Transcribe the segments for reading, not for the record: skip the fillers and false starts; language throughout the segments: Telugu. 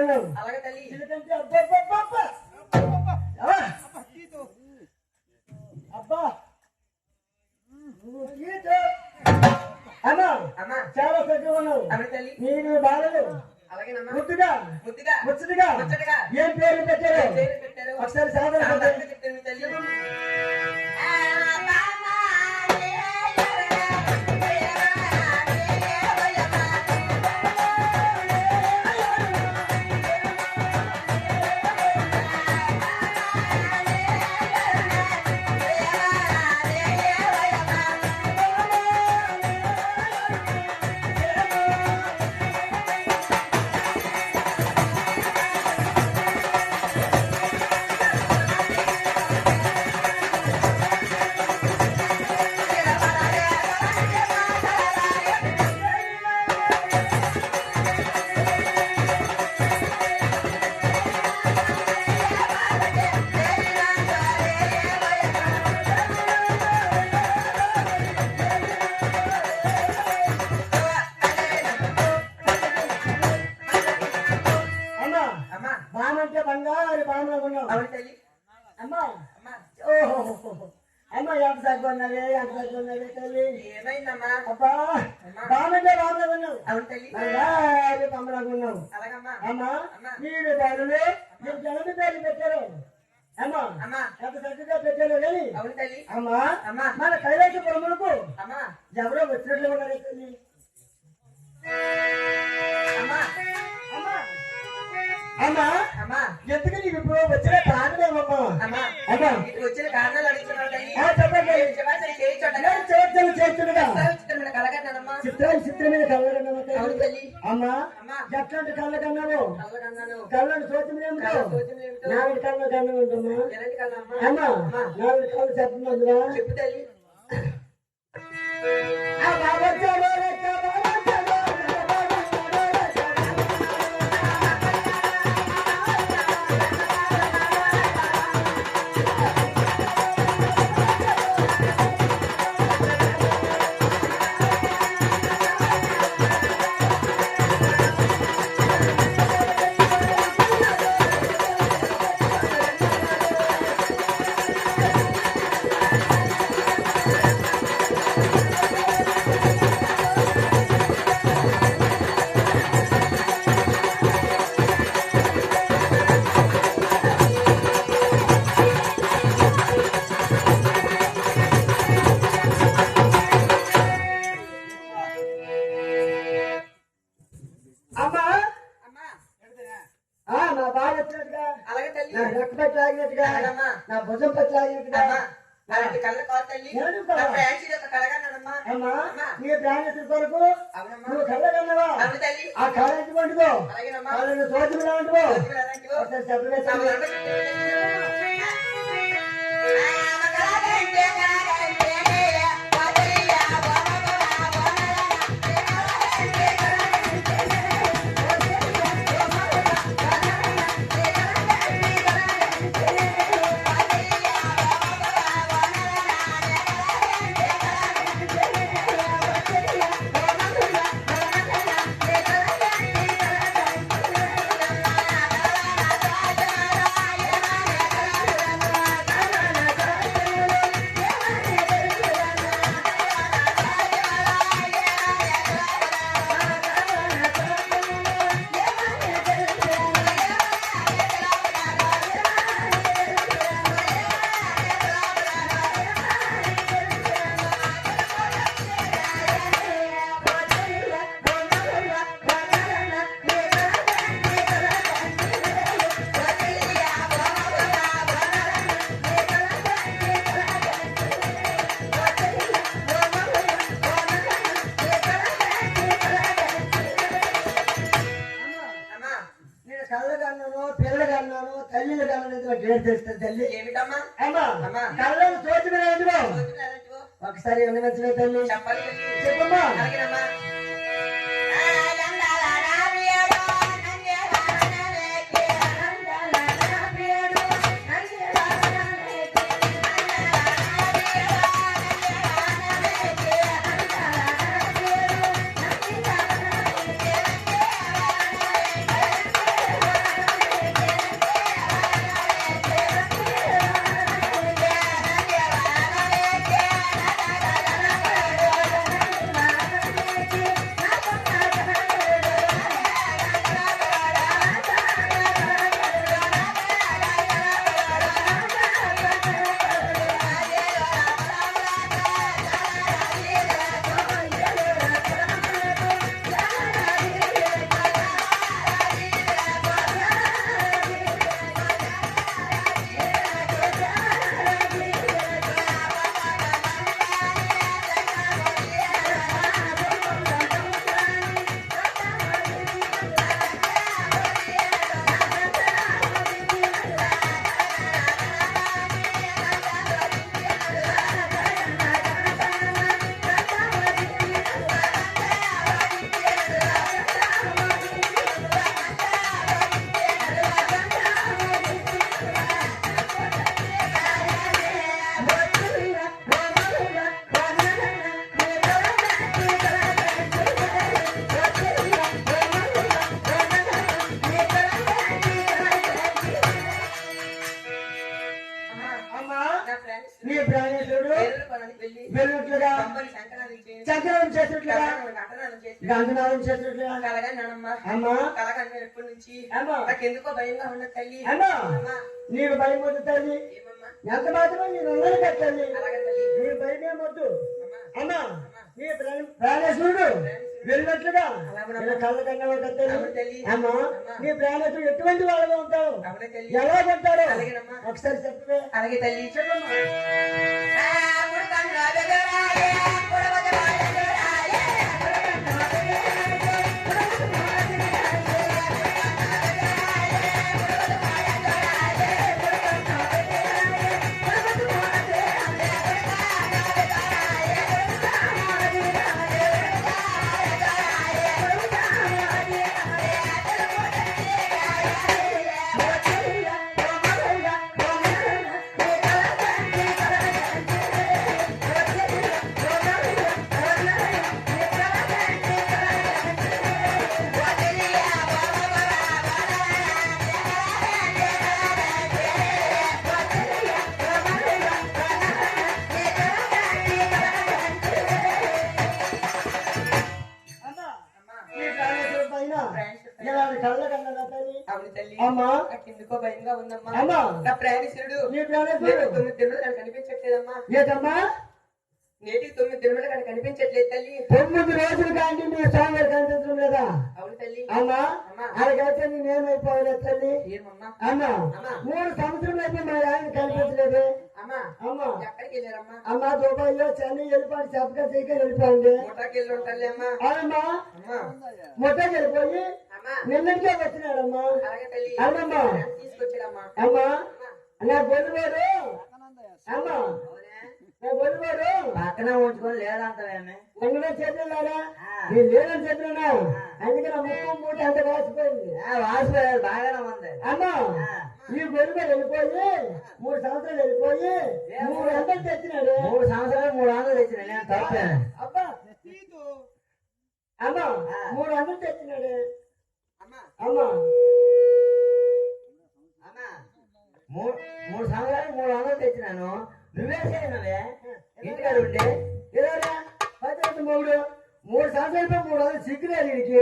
ఉన్నావు. అలాగే తల్లి. ఎందుకంటే అబ్బా అబ్బా అమ్మా అమ్మా చాలా చక్కగా ఉన్నావు. అవును తల్లి. నేను బాలలు అలాగేనమ్మా. ముద్దుగా ముచ్చటగా ఏం పేర్లు పెట్టారు ఒకసారి సాధారణ చెప్తాను తల్లి. బామంటే బంగారు బామలో ఉన్నావు. అవును తల్లి. అమ్మా అమ్మా ఓహో అమ్మ ఎంత తగ్గున్నది తల్లి. ఏమైందమ్మా? అబ్బా బామంటే బామలో ఉన్నావు. అవును తల్లి. బంగారు బొమ్మలాగా ఉన్నావు. అలాగమ్మా. అమ్మా మీరు బాలులు మీరు జగన్ పేర్లు పెట్టారు. అమ్మా అమ్మా ఎంత చక్కగా పెట్టారు కానీ. అవును తల్లి. అమ్మా అమ్మా మన కైలాసపురములకు అమ్మా ఎవరో వచ్చినట్లు ఉన్నారు తల్లి. అమ్మా అమ్మా అమ్మా అమ్మా ఎందుకు నీకు ఇప్పుడు వచ్చిన కారణమేమమ్మా? అమ్మా అమ్మా ఇటు వచ్చిన కారణాలు అడుగుతున్నావు తల్లి. చెప్పండి చేస్తుండగా కలగన్నానమ్మా. చిత్రమైన కళ్ళగన్నావు. అవును తల్లి. అమ్మా అమ్మా ఎట్లాంటి కళ్ళకన్నావు? కలగన్నాను. కళ్ళని సోచం ఏమిటో నాలుగు కళ్ళ కన్ను ఉంటుందా? ఎలాంటి కళ్ళమ్మా? అమ్మా నాలుగు కళ్ళు చెప్తున్నా చెప్పు తల్లి. నా బాగా వచ్చినట్టుగా అలాగే తల్లి. నా రెక్క పట్టి లాగినట్టుగా నా భుజం పట్టి లాగినట్టుగా అలాంటి కళ్ళ కాదు తల్లి. నా ఫ్యాన్సీ యొక్క కలగన్నానమ్మా. అమ్మా నీ ప్రాణేశ్వర కొరకు అవునమ్మా. నువ్వు కళ్ళగన్నవా? అవును తల్లి. ఆ కళ ఎటువంటిదో అలాగేనమ్మా. వాళ్ళని సోచములా ఉంటువో అలాంటివో ఒకసారి చెప్పలేదు. తల్లిని కన్నా తల్లి ఏమిటమ్మా? అమ్మా కళ్ళను సోచన ఒకసారి వినవచ్చునే తల్లి చెప్పమ్మా. పట్టణానికి వెళ్ళి వెళ్ళినట్లుగా కంబని సంకనాదం చేసి చక్రం చేసినట్లుగా అంటనాదం చేసి గంధనాదం చేసినట్లుగా కలగన్నానమ్మా అమ్మా కలగన్న ఎప్పటి నుంచి అమ్మా నాకెందుకో భయంగా ఉన్న తల్లి అమ్మా అమ్మా నీకు భయం వద్దు తల్లి ఏమమ్మా ఎంత మాత్రమే నేను ఉన్నది కట్టండి అలాగే తల్లి నీకు భయం ఏమొద్దు అమ్మా అమ్మా నీ ప్రాణేశ్వరుడు వెళ్ళినట్లుగా అలాగే కళ్ళ కన్నా అవును తల్లి అమ్మా నీ ప్రాణేశ్వరుడు ఎటువంటి వాళ్ళగా ఉంటావు అవునే తల్లి ఎలా ఉంటాడు అలాగేనమ్మా ఒకసారి చెప్పవే అలాగే తల్లి చెప్పమ్మా కళ్ళ కన్నా తల్లి అవును తల్లి అమ్మా నాకెందుకో భయంగా ఉందమ్మా అమ్మా నా ప్రాణేశ్వరుడు నీ ప్రాణేశ్వరుడు 9 దినములు నాకు కనిపించట్లేదమ్మా ఏదమ్మా నేటికి 9 దినములు నాకు కనిపించట్లేదు తల్లి 9 రోజులు కానీ నీ స్వామి కనిపించడం లేదా అవును తల్లి అమ్మా అమ్మా అలాగైతే నేనేమైపోయా తల్లి ఏమమ్మా అమ్మా అమ్మా 3 సంవత్సరాలు అయితే మా ఆయన కనిపించలేదు అమ్మా అమ్మా ఎక్కడికి వెళ్ళారమ్మా అమ్మా దుబాయ్లో చెన్నై వెళ్ళిపోయి చెప్పగా చేయక వెళ్ళిపోయింది ముఠాకి వెళ్ళి ఉంటాలి అమ్మా అవునమ్మా అమ్మా ముట్టకి వెళ్ళిపోయి అమ్మా నిన్నటికే వచ్చినాడమ్మా అలాగే తల్లి అవునమ్మా తీసుకొచ్చాడమ్మా అమ్మా అమ్మా నా గొల్లువాడు అమ్మా అవునే నా గొల్లువాడు పక్కన ఉంచుకొని లేదంటావేమే వెంకటే చెప్పినారా నేను లేదని చెప్పినా అందుకే నా ముక్కు మూట అంత వాసిపోయింది వాసిపోయారు బాగానే ఉంది అమ్మా ఈ గొల్లువాడు వెళ్ళిపోయి 3 సంవత్సరాలు వెళ్ళిపోయి 300 తెచ్చినాడు 3 సంవత్సరాలు 300 తెచ్చిన నేను తప్పాను అబ్బా అమ్మా 300 తెచ్చినాడు అమ్మా అమ్మా అమ్మా 3 సంవత్సరాలు 300 తెచ్చినాను నువ్వే చేయనవే ఇంటికాడ ఉంటే ఇలారా 10 మూడు 3 సంవత్సరాలపై 300 సిగ్గులేదు వీడికి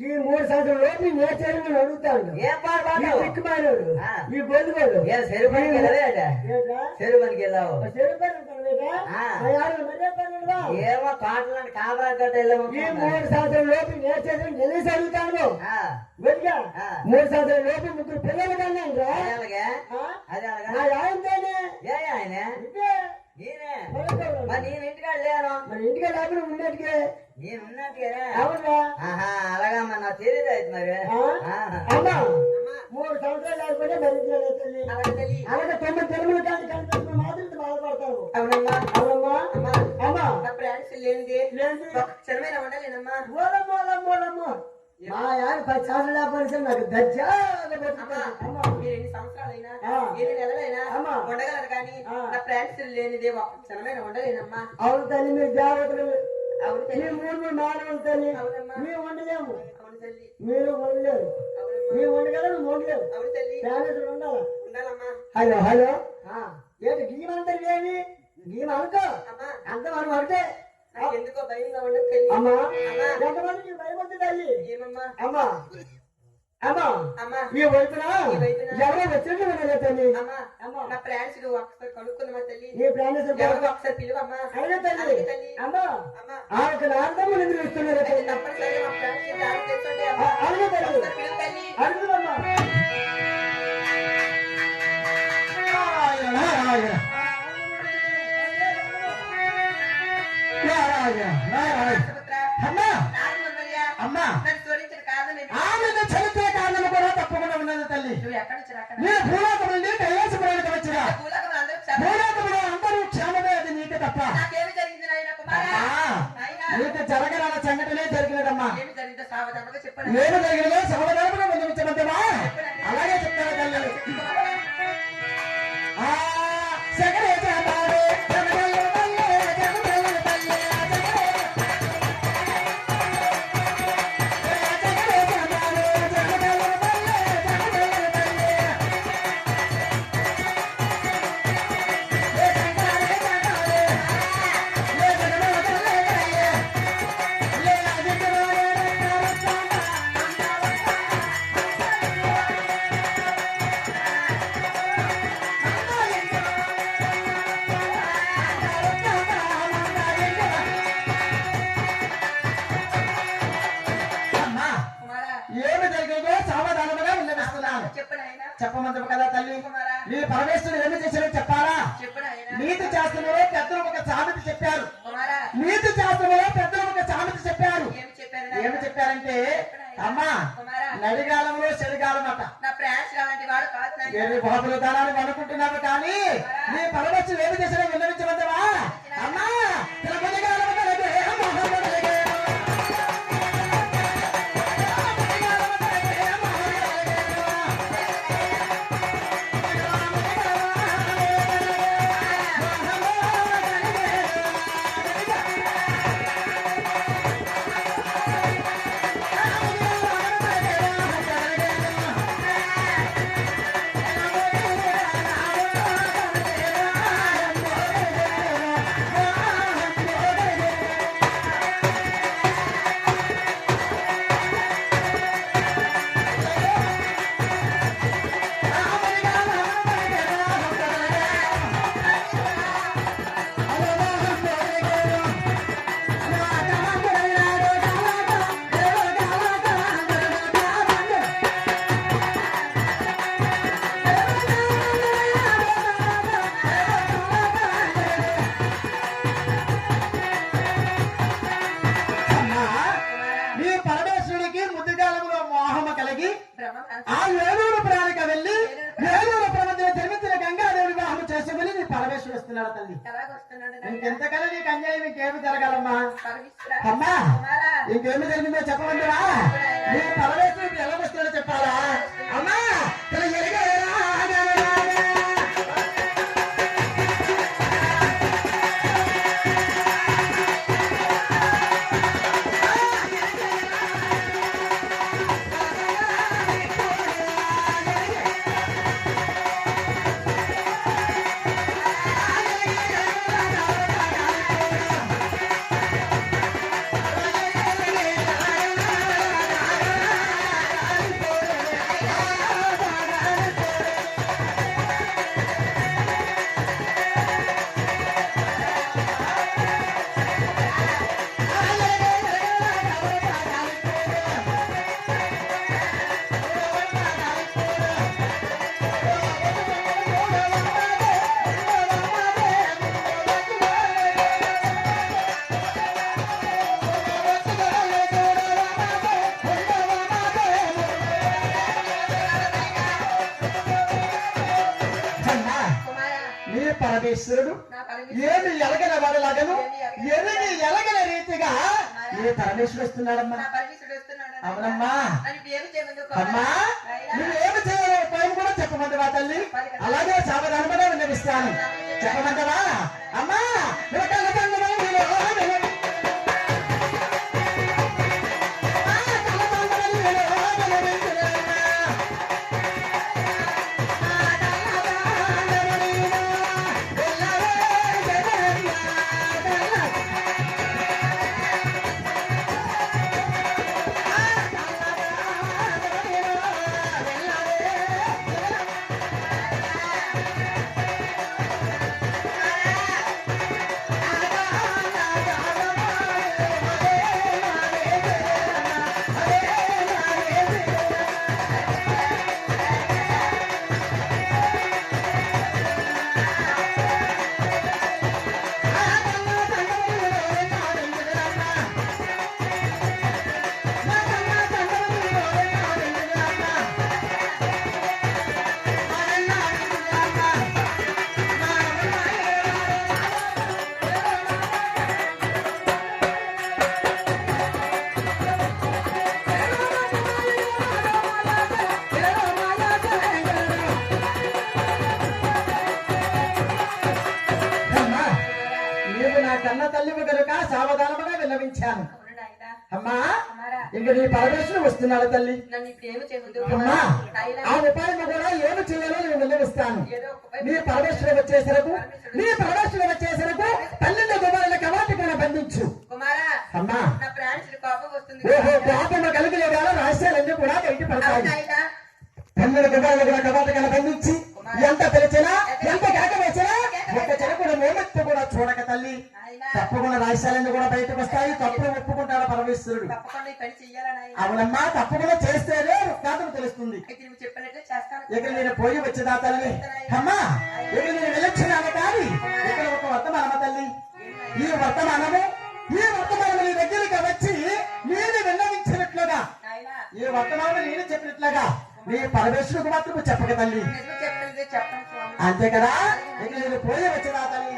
ఈ 3 సంవత్సరాల లోపు నేర్చేయమని అడుగుతాడు ఏం పాట ఈ సిక్కుమారాడు ఈ గొల్లువాడు చెరువు పనికి వెళ్ళలేదా చెరువు పనికి వెళ్ళావు ఏమో తోటలని కాపలా కట్ట వెళ్ళాము ఈ 3 సంవత్సరాల లోపు నేర్చేయమని నిలిసి అడుగుతాను వెలిగా 3 సంవత్సరాల లోపు 3 పిల్లలు కన్నాను రా అలాగే అదే అలాగా నా ఆయనతోనే ఏ ఆయన ఇదే నేనే పొలంలో. మరి నేను ఇంటికాడ లేను మరి ఇంటికి లేకుండా ఉన్నట్టుగా నేను ఉన్నట్టుగా అవునా ఆహా అలాగమ్మా నాకు తెలియదు అయితే మరి అమ్మా అమ్మా 3 సంవత్సరాలు లేకపోతే భరించలేదు తల్లి అలాగే తల్లి అలాగే 9 తిరుమల కానీ కనిపించిన మాత్రం బాధపడతావు అవునమ్మా అవునమ్మా అమ్మా అమ్మా నా ఫ్రెండ్స్ లేనిది లేండి ఒక క్షణమైన ఉండలేనమ్మా మూలమ్మో మా ఆయన 10 సంవత్సరాలు లేకపోతే నాకు దజ్జాగా అమ్మా అమ్మా మీరు ఎన్ని సంవత్సరాలైనా ఆ. ఎన్ని నెలలైనా అమ్మా. ఉండగలరు కానీ ఆ. నా ఫ్రెండ్స్ లేనిది ఒక క్షణమైన ఉండలేనమ్మా అవును తల్లి మీరు జాగ్రత్తలు అవును మీ తల్లి 3 మానవులు తల్లి అవునమ్మా మేము ఉండలేము అవును తల్లి మీరు ఉండలేరు అవునమ్మా మేము ఉండగలరు నువ్వు ఉండలేవు అవును తల్లి మేనేజర్ ఉండాలా ఉండాలమ్మా హలో ఏంటి గీమంతా ఏమి గీమ అనుకో అమ్మా అంత మనం అంటే నాకు ఎందుకో భయంగా ఉండదు తల్లి అమ్మా అమ్మా ఎంతమందికి భయపడుతుంది తల్లి ఏమమ్మా అమ్మా అమ్మా అమ్మా ఈ వైపున ఈ వైపున ఎవరో వచ్చినట్టు ఉండదు తల్లి అమ్మా అమ్మా నా ఫ్రెండ్స్ ఒకసారి కనుక్కున్నమా తల్లి నీ ప్రాణేశ్వర ఎవరు ఒకసారి పిలువమ్మా అయినా తల్లి అలాగే తల్లి అమ్మా అమ్మా ఆమెకు అర్థం ఎందుకు ఇస్తున్నారు అయితే తల్లి తప్పనిసరిగా మా ఫ్రెండ్స్ దారి చేస్తుంటే అమ్మా అలాగే తల్లి ఒకసారి పిలువు తల్లి అడుగుదమ్మా సుభద్ర, అమ్మా నాగమంగళ్య, అమ్మా నన్ను స్మరించిన కారణం ఏమిటి? ఆమెకు చరిత్ర కారణం కూడా తప్పకుండా ఉన్నది తల్లి నువ్వు ఎక్కడి నుంచి రాక నేను భూలోకం నుండి కైలాసపురానికి వచ్చిన భూలోకం అందరూ క్షేమం. భూలోకంలో అందరూ క్షేమమే అది నీకు తప్ప నాకేమి జరిగింది నాయన కుమారా? నాయనా, నీకు జరగరాల సంఘటనే జరిగినదమ్మా ఏమి జరిగిందో సావధానంగా చెప్పండి. నేను జరిగినదే సమాధానం ముందుంచమంటమా అలాగే చెప్తాను తల్లి ఆ సగరే జాతారే జగదయ్య తల్లి జగదయ్య తల్లి జగదయ్య చెప్పమంటావు కదా తల్లి కుమారా నీ పరమేశ్వరుడు ఏమి చేశాడో చెప్పాలా చెప్పు నాయనా నీతి శాస్త్రంలో పెద్దలు ఒక సామెత చెప్పారు కుమారా నీతి శాస్త్రంలో పెద్దలు ఒక సామెత చెప్పారు ఏమి చెప్పారు ఏమి నాయనా చెప్పారంటే అమ్మా కుమారా నడిగాలంలో చెడిగాలం అట నా ఫ్రెండ్స్ అలాంటి వాడు కాదు నాయనా ఏమి బాబులు దానాన్ని అనుకుంటున్నావు కానీ నీ పరమేశ్వరుడు ఏమి చేశాడో విన్నవించమంటావా అమ్మా తిరుపతిగాలం ఆ ఏలూరు ప్రాణిక వెళ్ళి ఏలూరు ప్రమధ్య జన్మించిన గంగాదేవి వివాహం చేసుకుని నీ పరమేశ్వరుడు వస్తున్నాడు తల్లి ఇంకెంతకన్నా నీకు అన్యాయం ఇంకేమి జరగాలమ్మా అమ్మా ఇంకేమి జరిగిందో చెప్పమంటారా నీ పరమేశ్వరుడు ఎలా వస్తున్నాడో చెప్పాలా అమ్మా పరమేశ్వరుడు ఏమి ఎలగన వాడలాగను ఎరిగి ఎలగన రీతిగా ఏ పరమేశ్వరుడు వస్తున్నాడమ్మా అవునమ్మా అమ్మా నువ్వేమి చేయాలో టైం కూడా చెప్పమంటావా తల్లి అలాగే సావధానమనే విన్నవిస్తాను చెప్పమంటావా అమ్మా కన్న తల్లివి కనుక సావధానముగా విన్నవించాను అమ్మా ఇంక నీ పరమేశ్వరుడు వస్తున్నాడు తల్లి అమ్మా ఆ ఉపాయం కూడా ఏమి చేయాలో నేను విన్నవిస్తాను నీ పరమేశ్వరుడు వచ్చేసరకు తల్లిని కుమారుల కవాటికలను బంధించు అమ్మా ఓహో పాపము కలిగిన వేళ రహస్యాలన్నీ కూడా బయట పడతాయి తల్లిని కుమారుల కవాటికలను బంధించి ఎంత పిలిచినా ఎంత కేక వేసినా ఒక చెరుకుడు మోమెత్తు కూడా చూడక తల్లి తప్పకుండా రహస్యాలన్నీ కూడా బయటకు వస్తాయి తప్పుడు ఒప్పుకుంటాడు పరమేశ్వరుడు అవునమ్మా తప్పకుండా చేస్తేనే వృత్తాంతం తెలుస్తుంది ఇక నేను పోయి వచ్చేదా తల్లి అమ్మా ఇక నేను వెళ్ళొచ్చినాను కానీ ఇక్కడ ఒక వర్తమానమ తల్లి ఈ వర్తమానము నీ దగ్గరికి వచ్చి నేను విన్నవించినట్లుగా నాయనా ఈ వర్తమానం నేను చెప్పినట్లుగా నీ పరమేశ్వరుకు మాత్రం చెప్పక తల్లి నిజం చెప్పింది చెప్పండి స్వామి అంతే కదా ఇక నేను పోయి వచ్చేదా తల్లి